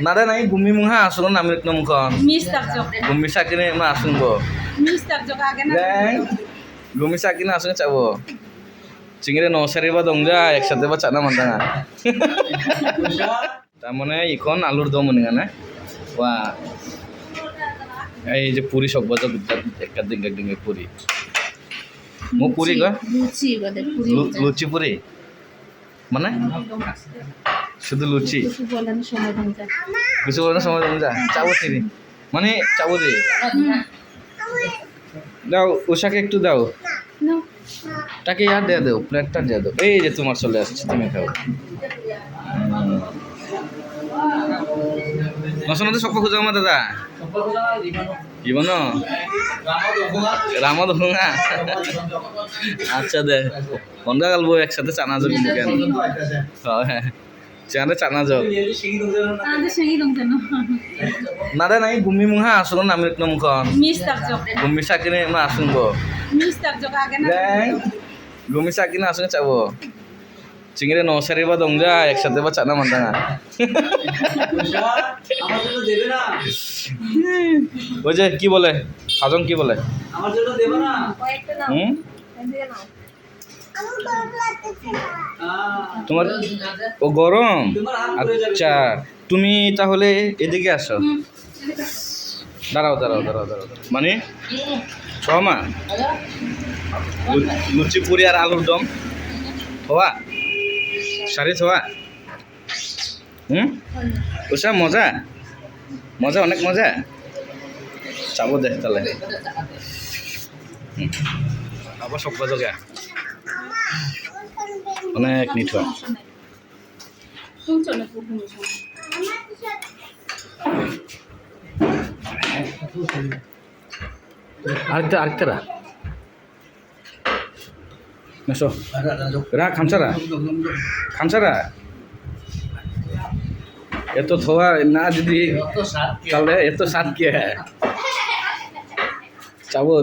Nada nai gumi mungha asun namrik nomkon. Miss tak jok. Gumi sakine ma asun bo. Miss tak jok agen na. Deng. Gumi sakine asun chabo. Chingire no sari ba dongja eksathে ba chana mandanga. তার মানে ইখন আলুর দম মনে না ওয়া এই যে পুরি সব বাজার একটা ডিঙ্গা ডিঙ্গা পুরি মো পুরি গা লুচি বলে পুরি লুচি পুরি মানে শুধু লুচি কিছু বলার সময় দেন যা কিছু বলার সময় দেন যা চাবো তিরি মানে চাবো দে দাও উষাকে একটু দাও না তাকে ইয়ার দিয়ে দাও প্লেটটা দিয়ে দাও এই যে তোমার চলে আসছে তুমি খাও নসনতে সব খুঁজা মা দাদা জীবন রামা দোঙা আচ্ছা দে বন্ধা গালবো একসাথে চানা যোগ কেন হ্যাঁ চানা চানা যোগ আদে সেগি দং কেন নাদা নাই গুমি মুহা আসুন নামিক নমখন মিস tak jok গুমি সাকিনে মা আসুন গো miss tak jok agen na. দেং গুমি সাকিনে আসুন চাবো চিংড়ে ন সারি বা দংজা একসাথে বা চানা মান্দাঙা আমার জন্য দেবে না ওই যে কি বলে হাজং কি বলে আমার জন্য দেবে না কয়েকটা নাও হুম দিয়ে নাও তোমার ও গরম আচ্ছা তুমি তাহলে এদিকে আসো দাঁড়াও দাঁড়াও দাঁড়াও দাঁড়াও মানে ছমা লুচি পুরি আর আলুর দম হওয়া সারি হওয়া ওসব মজা মজা অনেক মজা চাবো দেখ তাহলে আবার সব বাজা অনেক মিঠা তুমি চলে পুরো আরেকটা আরেকটা নেশো রা খামসারা খামসারা এত থোয়া না যদি তাহলে এত স্বাদ কে চাবো